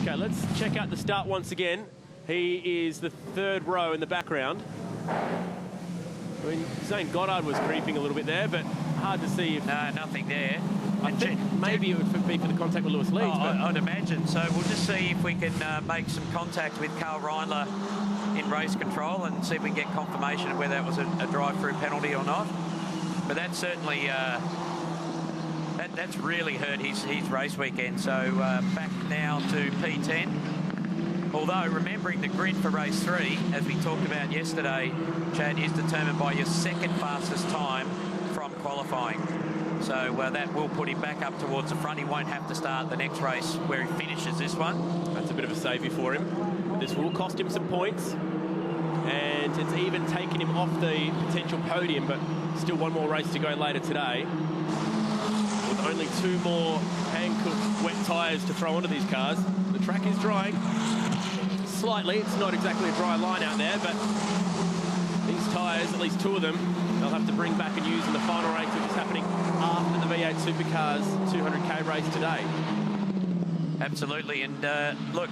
Okay, let's check out the start once again. He is the third row in the background. I mean, Zane Goddard was creeping a little bit there, but hard to see if... No, nothing there. I think maybe it would be for the contact with Lewis Leeds. I'd imagine. So we'll just see if we can make some contact with Carl Reindler in race control and see if we can get confirmation of whether that was a drive-through penalty or not. But that's certainly... that's really hurt his race weekend. So back now to P10. Although remembering the grid for race 3, as we talked about yesterday, Chad, is determined by your second fastest time from qualifying. So that will put him back up towards the front. He won't have to start the next race where he finishes this one. That's a bit of a saviour for him. But this will cost him some points. And it's even taken him off the potential podium, but still one more race to go later today. With only 2 more hand-cooked wet tyres to throw onto these cars. The track is drying. Slightly, it's not exactly a dry line out there, but these tyres, at least 2 of them, they'll have to bring back and use in the final race, which is happening after the V8 Supercars 200k race today. Absolutely, and look,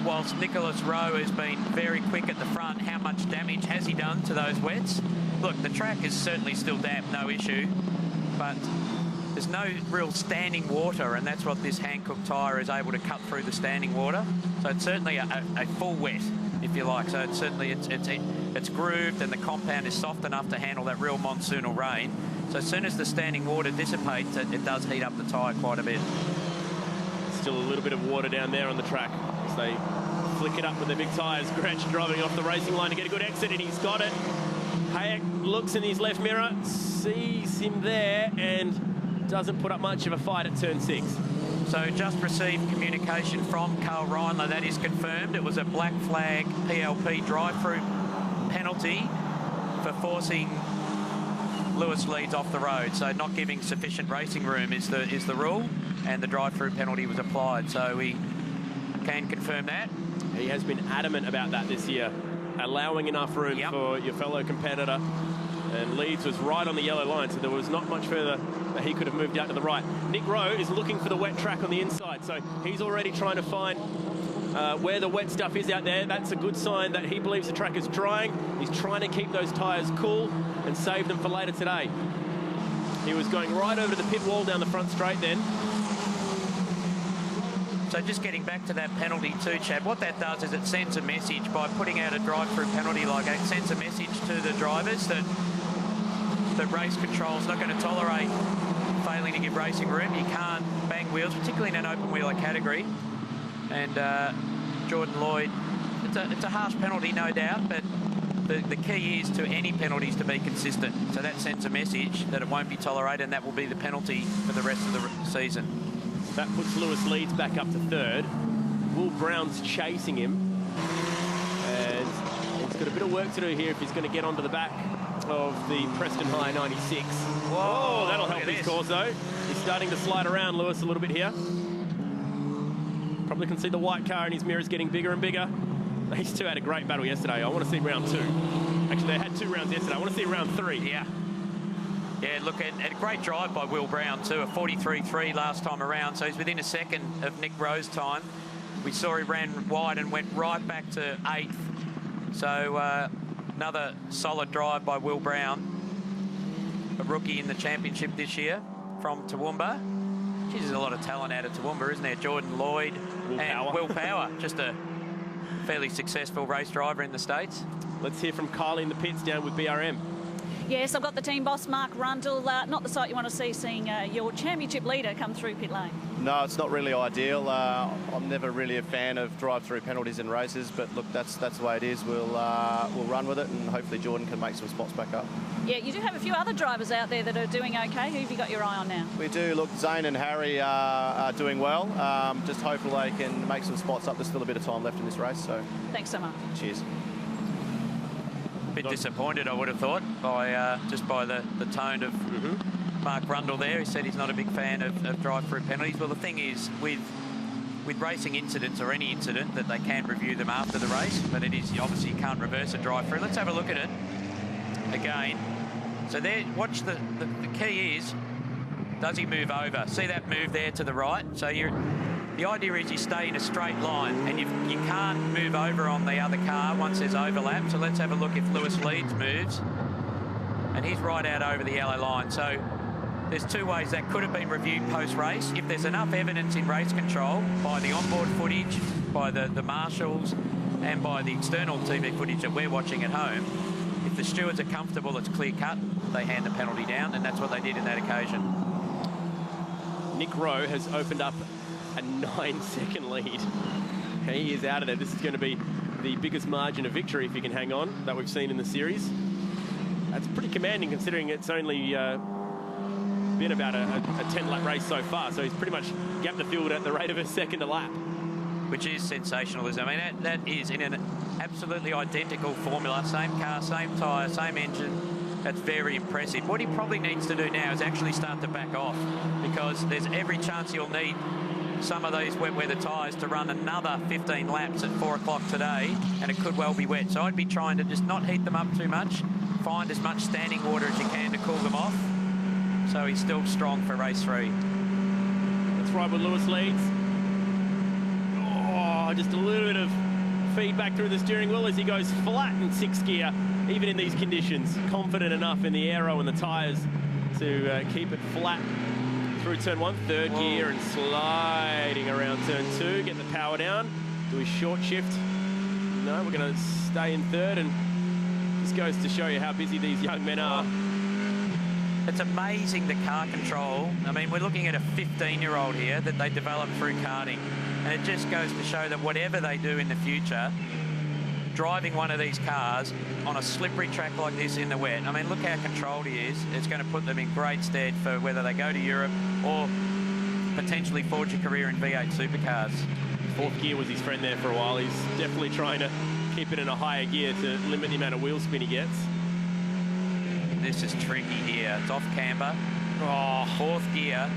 whilst Nicholas Rowe has been very quick at the front, how much damage has he done to those wets? Look, the track is certainly still damp, no issue, but there's no real standing water, and that's what this hand-cooked tyre is able to cut through the standing water. So it's certainly a full wet, if you like. So it's certainly it's grooved, and the compound is soft enough to handle that real monsoonal rain. So as soon as the standing water dissipates, it does heat up the tyre quite a bit. Still a little bit of water down there on the track as they flick it up with their big tyres. Gretsch driving off the racing line to get a good exit, and he's got it. Hayek looks in his left mirror, sees him there, and doesn't put up much of a fight at turn 6. So just received communication from Carl Reindler. That is confirmed. It was a black flag PLP drive-through penalty for forcing Lewis Leeds off the road. So not giving sufficient racing room is the rule, and the drive-through penalty was applied. So we can confirm that. He has been adamant about that this year, allowing enough room for your fellow competitor. And Leeds was right on the yellow line, so there was not much further that he could have moved out to the right. Nick Rowe is looking for the wet track on the inside, so he's already trying to find where the wet stuff is out there. That's a good sign that he believes the track is drying. He's trying to keep those tyres cool and save them for later today. He was going right over to the pit wall down the front straight then. So just getting back to that penalty too, Chad, what that does is it sends a message by putting out a drive-through penalty like that. It sends a message to the drivers that race control is not going to tolerate failing to give racing room. You can't bang wheels, particularly in an open wheeler category. And Jordan Lloyd, it's a harsh penalty, no doubt, but the key is to any penalties to be consistent. So that sends a message that it won't be tolerated, and that will be the penalty for the rest of the season. That puts Lewis Leeds back up to 3rd. Will Brown's chasing him. And he's got a bit of work to do here if he's going to get onto the back of the Preston High 96. Whoa, that'll help his cause though. He's starting to slide around Lewis a little bit here. Probably can see the white car in his mirrors getting bigger and bigger. These two had a great battle yesterday. I want to see round 2. Actually, they had 2 rounds yesterday. I want to see round 3. Yeah. Yeah, look, at a great drive by Will Brown too, a 43.3 last time around, so he's within a second of Nick Rowe's time. We saw he ran wide and went right back to 8th. So another solid drive by Will Brown, a rookie in the championship this year from Toowoomba. Geez, there's a lot of talent out of Toowoomba, isn't there? Jordan Lloyd and Will Power, just a fairly successful race driver in the States. Let's hear from Kylie in the pits down with BRM. Yes, I've got the team boss, Mark Rundle. Not the sight you want to see, seeing your championship leader come through pit lane. No, it's not really ideal. I'm never really a fan of drive-through penalties in races, but look, that's the way it is. We'll run with it, and hopefully Jordan can make some spots back up. Yeah, you do have a few other drivers out there that are doing okay. Who have you got your eye on now? We do. Look, Zane and Harry are doing well. Just hopefully they can make some spots up. There's still a bit of time left in this race, so... Thanks so much. Cheers. Bit disappointed, I would have thought, by just by the tone of Mark Rundle there. He said he's not a big fan of drive-through penalties. Well, the thing is, with racing incidents or any incident, that they can review them after the race, but it is obviously you can't reverse a drive-through. Let's have a look at it again. So there, watch the key is, does he move over? See that move there to the right? So The idea is you stay in a straight line, and you can't move over on the other car once there's overlap. So let's have a look if Lewis Leeds moves. And he's right out over the yellow line. So there's two ways that could have been reviewed post-race. If there's enough evidence in race control by the onboard footage, by the marshals, and by the external TV footage that we're watching at home, if the stewards are comfortable, it's clear-cut, they hand the penalty down, and that's what they did in that occasion. Nick Rowe has opened up a 9-second lead. He is out of there. This is going to be the biggest margin of victory, if he can hang on, that we've seen in the series. That's pretty commanding, considering it's only been about a 10-lap race so far. So he's pretty much gapped the field at the rate of a second a lap. Which is sensationalism. I mean, that is in an absolutely identical formula. Same car, same tyre, same engine. That's very impressive. What he probably needs to do now is actually start to back off, because there's every chance he'll need some of these wet weather tyres to run another 15 laps at 4 o'clock today, and it could well be wet. So I'd be trying to just not heat them up too much, find as much standing water as you can to cool them off, so he's still strong for race 3. That's right with Lewis Leeds. Oh, just a little bit of feedback through the steering wheel as he goes flat in 6th gear, even in these conditions. Confident enough in the aero and the tyres to keep it flat through turn 1, 3rd gear, and sliding around turn 2, get the power down, do his short shift. No, we're going to stay in 3rd, and this goes to show you how busy these young men are. It's amazing, the car control. I mean, we're looking at a 15-year-old here that they developed through karting, and it just goes to show that whatever they do in the future, driving one of these cars on a slippery track like this in the wet, I mean, look how controlled he is. It's going to put them in great stead for whether they go to Europe or potentially forge a career in V8 supercars. 4th gear was his friend there for a while. He's definitely trying to keep it in a higher gear to limit the amount of wheel spin he gets. This is tricky here. It's off camber. Oh, 4th gear.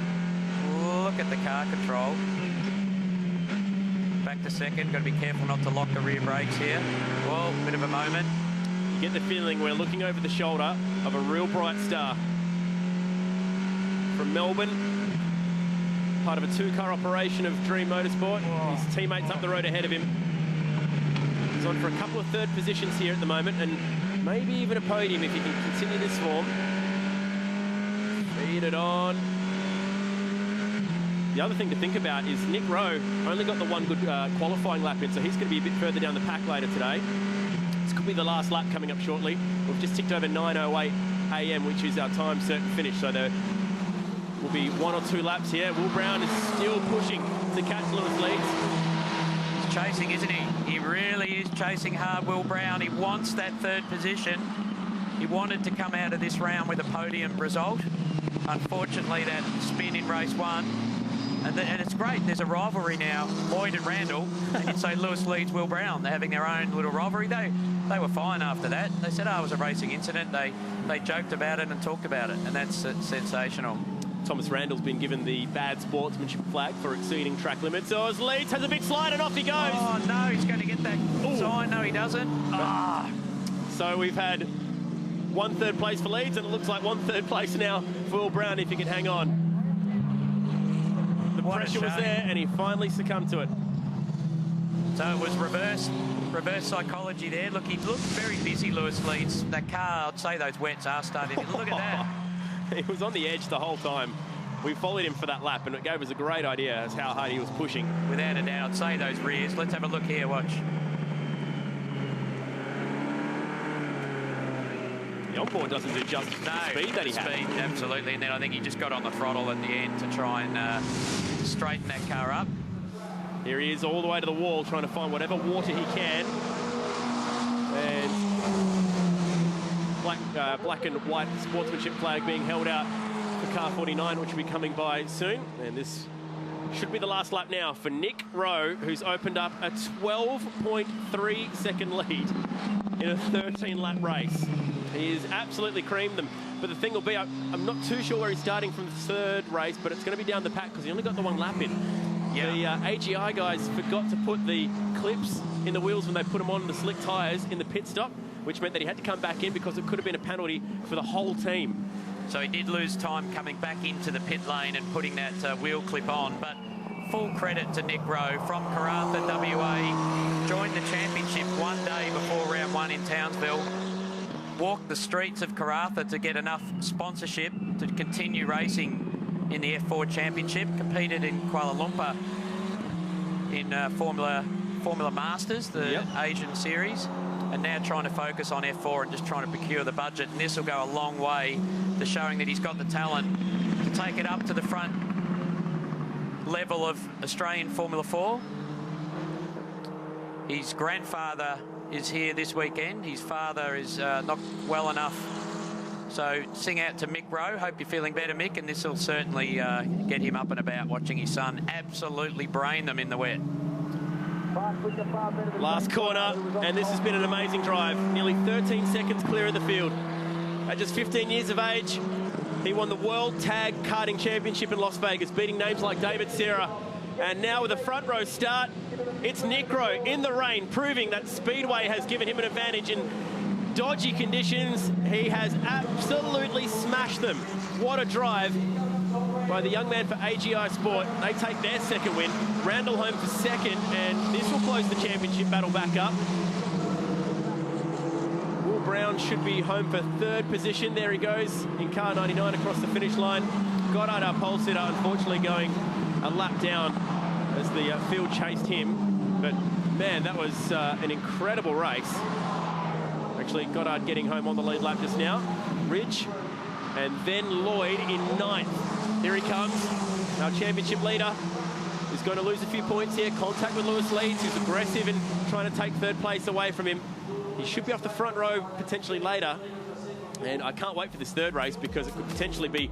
Look at the car control. Back to 2nd. Got to be careful not to lock the rear brakes here. Well, bit of a moment. You get the feeling we're looking over the shoulder of a real bright star. From Melbourne, part of a 2-car operation of Dream Motorsport. His teammates up the road ahead of him. He's on for a couple of 3rd positions here at the moment, and maybe even a podium if he can continue this form. Feed it on. The other thing to think about is Nick Rowe only got the one good qualifying lap in, so he's going to be a bit further down the pack later today. This could be the last lap coming up shortly. We've just ticked over 9:08 a.m., which is our time certain finish, so there will be 1 or 2 laps here. Will Brown is still pushing to catch Lewis Leeds. He's chasing, isn't he? He really is chasing hard, Will Brown. He wants that 3rd position. He wanted to come out of this round with a podium result. Unfortunately, that spin in race 1. And it's great. There's a rivalry now, Lloyd and Randall. And you'd say Lewis Leeds, Will Brown. They're having their own little rivalry. They were fine after that. They said, oh, it was a racing incident. They joked about it and talked about it, and that's sensational. Thomas Randall's been given the bad sportsmanship flag for exceeding track limits. So as Leeds has a big slide and off he goes. Oh, no, he's going to get that sign. No, he doesn't. So we've had 1 3rd place for Leeds, and it looks like 1 3rd place now for Will Brown if he can hang on. The pressure was there, and he finally succumbed to it. So it was reverse psychology there. Look, he looked very busy, Lewis Leeds. That car, I'd say those wets are starting. Look at that. He was on the edge the whole time. We followed him for that lap, and it gave us a great idea as how hard he was pushing. Without a doubt, say those rears. Let's have a look here, watch. The onboard doesn't do justice to the speed that he had. Absolutely, and then I think he just got on the throttle at the end to try and straighten that car up. Here he is all the way to the wall, trying to find whatever water he can. And black and white sportsmanship flag being held out for car 49, which will be coming by soon. And this should be the last lap now for Nick Rowe, who's opened up a 12.3 second lead in a 13-lap race. He has absolutely creamed them. But the thing will be, I'm not too sure where he's starting from the 3rd race, but it's going to be down the pack because he only got the 1 lap in. Yeah. The AGI guys forgot to put the clips in the wheels when they put them on the slick tyres in the pit stop, which meant that he had to come back in because it could have been a penalty for the whole team. So he did lose time coming back into the pit lane and putting that wheel clip on, but full credit to Nick Rowe from Karratha, WA. Joined the championship one day before round 1 in Townsville. Walked the streets of Karratha to get enough sponsorship to continue racing in the F4 Championship. Competed in Kuala Lumpur in Formula Masters, the Asian series, and now trying to focus on F4 and just trying to procure the budget. And this will go a long way to showing that he's got the talent to take it up to the front level of Australian Formula 4. His grandfather is here this weekend. His father is not well enough. So sing out to Mick Rowe. Hope you're feeling better, Mick, and this will certainly get him up and about, watching his son absolutely brain them in the wet. Last corner, and this has been an amazing drive. Nearly 13 seconds clear of the field. At just 15 years of age, he won the World Tag Karting Championship in Las Vegas, beating names like David Serra. And now with a front row start, it's Nick Rowe in the rain, proving that Speedway has given him an advantage in dodgy conditions. He has absolutely smashed them. What a drive by the young man for AGI Sport. They take their second win. Randall home for second, and this will close the championship battle back up. Will Brown should be home for third position. There he goes in car 99 across the finish line. Goddard, our pole sitter, unfortunately going a lap down as the field chased him. But man, that was an incredible race. Actually, Goddard getting home on the lead lap just now. Ridge, and then Lloyd in 9th. Here he comes. Our championship leader is going to lose a few points here. Contact with Lewis Leeds, who's aggressive and trying to take third place away from him. He should be off the front row potentially later. And I can't wait for this third race because it could potentially be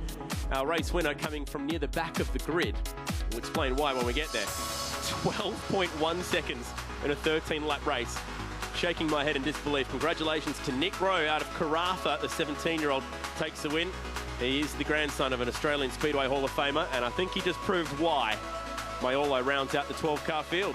our race winner coming from near the back of the grid. We'll explain why when we get there. 12.1 seconds in a 13-lap race. Shaking my head in disbelief. Congratulations to Nick Rowe out of Karratha. The 17-year-old takes the win. He is the grandson of an Australian Speedway Hall of Famer, and I think he just proved why. Maiolo rounds out the 12-car field.